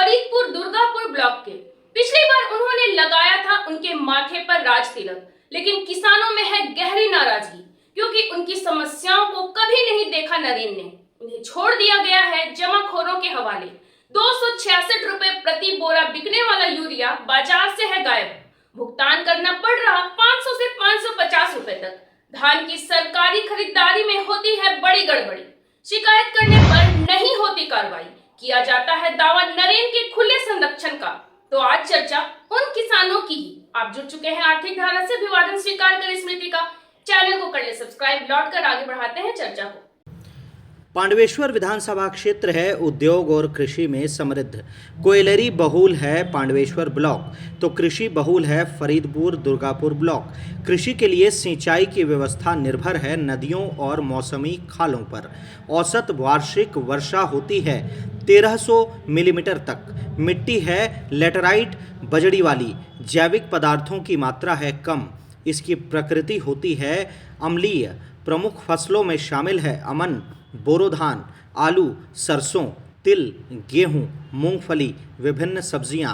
Faridpur Durgapur block के। पिछली बार उन्होंने लगाया था उनके माथे पर राज तिलक, लेकिन किसानों में है गहरी नाराजगी क्योंकि उनकी समस्याओं को कभी नहीं देखा नरेंद्र ने। उन्हें छोड़ दिया गया है जमाखोरों के हवाले। 266 रुपए प्रति बोरा बिकने वाला यूरिया बाजार से है गायब। भुगतान करना पड़ रहा 500 से 550 रुपए तक। धान की सरकारी खरीदारी में होती है बड़ी गड़बड़ी। शिकायत करने पर नहीं होती कार्रवाई। किया जाता है दावा नरेंद्र के खुले संरक्षण का। तो आज चर्चा उन किसानों की ही। आप जुड़ चुके हैं आर्थिक धारा से। अभिवादन स्वीकार कर स्मृति का चैनल को कर ले सब्सक्राइब। लौट कर आगे बढ़ाते हैं चर्चा को। पांडवेश्वर विधानसभा क्षेत्र है उद्योग और कृषि में समृद्ध। कोयलरी बहुल है पांडवेश्वर ब्लॉक, तो कृषि बहुल है फरीदपुर दुर्गापुर ब्लॉक। कृषि के लिए सिंचाई की व्यवस्था निर्भर है नदियों और मौसमी खालों पर। औसत वार्षिक वर्षा होती है 1300 मिलीमीटर तक। मिट्टी है लेटराइट बजड़ी वाली। जैविक पदार्थों की मात्रा है कम। इसकी प्रकृति होती है अम्लीय। प्रमुख फसलों में शामिल है अमन, बोरो धान, आलू, सरसों, तिल, गेहूं, मूंगफली, विभिन्न सब्जियां,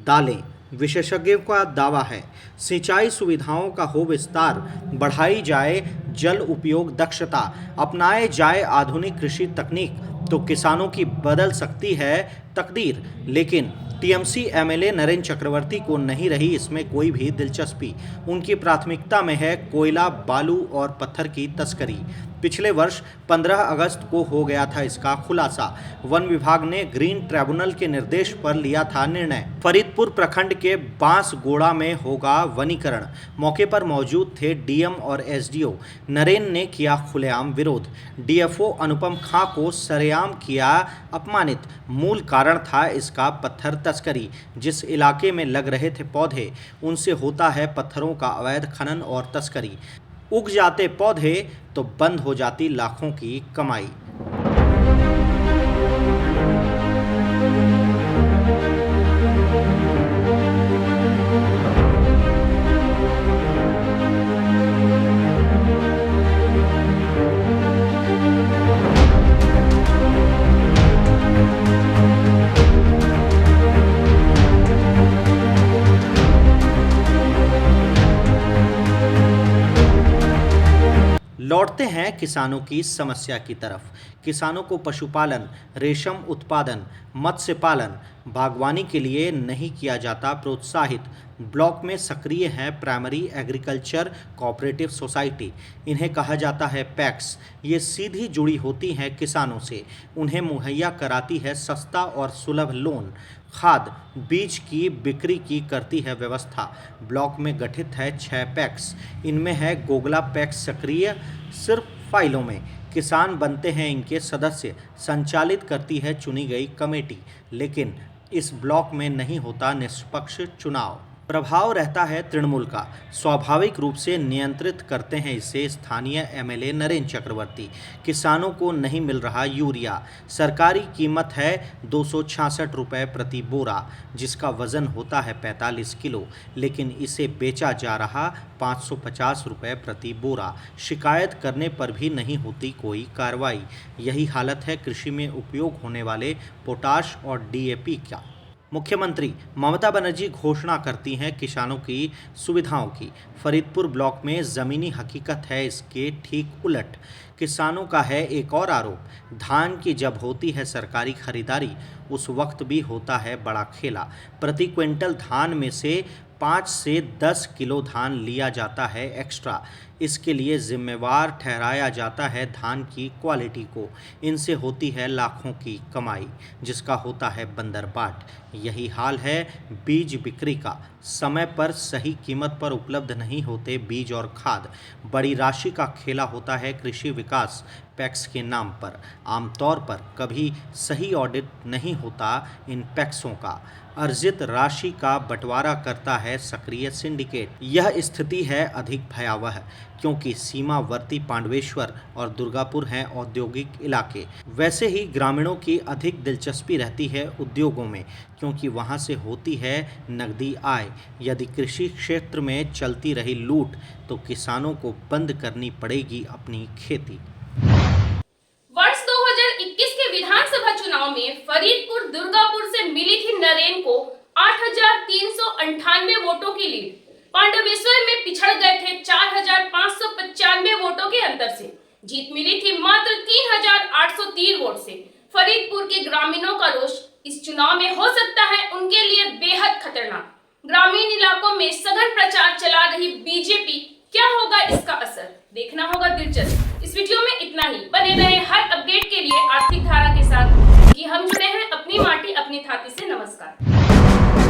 दालें। विशेषज्ञों का दावा है सिंचाई सुविधाओं का हो विस्तार, बढ़ाई जाए जल उपयोग दक्षता, अपनाए जाए आधुनिक कृषि तकनीक, तो किसानों की बदल सकती है तकदीर। लेकिन टीएमसी एमएलए नरेंद्र चक्रवर्ती को नहीं रही इसमें कोई भी दिलचस्पी। उनकी प्राथमिकता में है कोयला, बालू और पत्थर की तस्करी। पिछले वर्ष 15 अगस्त को हो गया था इसका खुलासा। वन विभाग ने ग्रीन ट्रिब्यूनल के निर्देश पर लिया था निर्णय। फरीदपुर प्रखंड के बांसगोड़ा में होगा वनीकरण। मौके पर मौजूद थे डीएम और एसडीओ। नरेंद्र ने किया खुलेआम विरोध। डीएफओ अनुपम खां को सरेआम किया अपमानित। मूल कारण था इसका पत्थर तस्करी। जिस इलाके में लग रहे थे पौधे, उनसे होता है पत्थरों का अवैध खनन और तस्करी। उग जाते पौधे तो बंद हो जाती लाखों की कमाई। लौटते हैं किसानों की समस्या की तरफ। किसानों को पशुपालन, रेशम उत्पादन, मत्स्य पालन, बागवानी के लिए नहीं किया जाता प्रोत्साहित। ब्लॉक में सक्रिय है प्राइमरी एग्रीकल्चर कोऑपरेटिव सोसाइटी। इन्हें कहा जाता है पैक्स। ये सीधी जुड़ी होती हैं किसानों से। उन्हें मुहैया कराती है सस्ता और सुलभ लोन। खाद बीज की बिक्री की करती है व्यवस्था। ब्लॉक में गठित है 6 पैक्स। इनमें है गोगला पैक्स सक्रिय सिर्फ फाइलों में। किसान बनते हैं इनके सदस्य। संचालित करती है चुनी गई कमेटी। लेकिन इस ब्लॉक में नहीं होता निष्पक्ष चुनाव। प्रभाव रहता है तृणमूल का। स्वाभाविक रूप से नियंत्रित करते हैं इसे स्थानीय एमएलए नरेंद्र चक्रवर्ती। किसानों को नहीं मिल रहा यूरिया। सरकारी कीमत है 266 रुपये प्रति बोरा, जिसका वजन होता है 45 किलो, लेकिन इसे बेचा जा रहा 550 रुपये प्रति बोरा। शिकायत करने पर भी नहीं होती कोई कार्रवाई। यही हालत है कृषि में उपयोग होने वाले पोटाश और डीएपी का। मुख्यमंत्री ममता बनर्जी घोषणा करती हैं किसानों की सुविधाओं की। फरीदपुर ब्लॉक में ज़मीनी हकीकत है इसके ठीक उलट। किसानों का है एक और आरोप। धान की जब होती है सरकारी खरीदारी, उस वक्त भी होता है बड़ा खेला। प्रति क्विंटल धान में से 5 से 10 किलो धान लिया जाता है एक्स्ट्रा। इसके लिए जिम्मेवार ठहराया जाता है धान की क्वालिटी को। इनसे होती है लाखों की कमाई, जिसका होता है बंदरबाट। यही हाल है बीज बिक्री का। समय पर सही कीमत पर उपलब्ध नहीं होते बीज और खाद। बड़ी राशि का खेला होता है कृषि विकास पैक्स के नाम पर। आमतौर पर कभी सही ऑडिट नहीं होता इन पैक्सों का। अर्जित राशि का बंटवारा करता है सक्रिय सिंडिकेट। यह स्थिति है अधिक भयावह क्योंकि सीमावर्ती पांडवेश्वर और दुर्गापुर हैं औद्योगिक इलाके। वैसे ही ग्रामीणों की अधिक दिलचस्पी रहती है उद्योगों में क्योंकि वहां से होती है नकदी आय। यदि कृषि क्षेत्र में चलती रही लूट तो किसानों को बंद करनी पड़ेगी अपनी खेती। वर्ष 2021 के विधानसभा चुनाव चुनाव में फरीदपुर दुर्गापुर से मिली थी नरेन को 8,398 वोटों की लीड। पांडवेश्वर में पिछड़ गए थे 4,595 वोटों के अंतर से। जीत मिली थी मात्र 3,803 वोट से। फरीदपुर के ग्रामीणों का रोष इस चुनाव में हो सकता है उनके लिए बेहद खतरनाक। ग्रामीण इलाकों में सघन प्रचार चला रही बीजेपी, क्या होगा इसका असर, देखना होगा दिलचस्प। इस वीडियो में इतना ही। बने रहे हर अपडेट के लिए आर्थिक धारा के साथ, कि हम जुड़े हैं अपनी माटी अपनी थाती से। नमस्कार।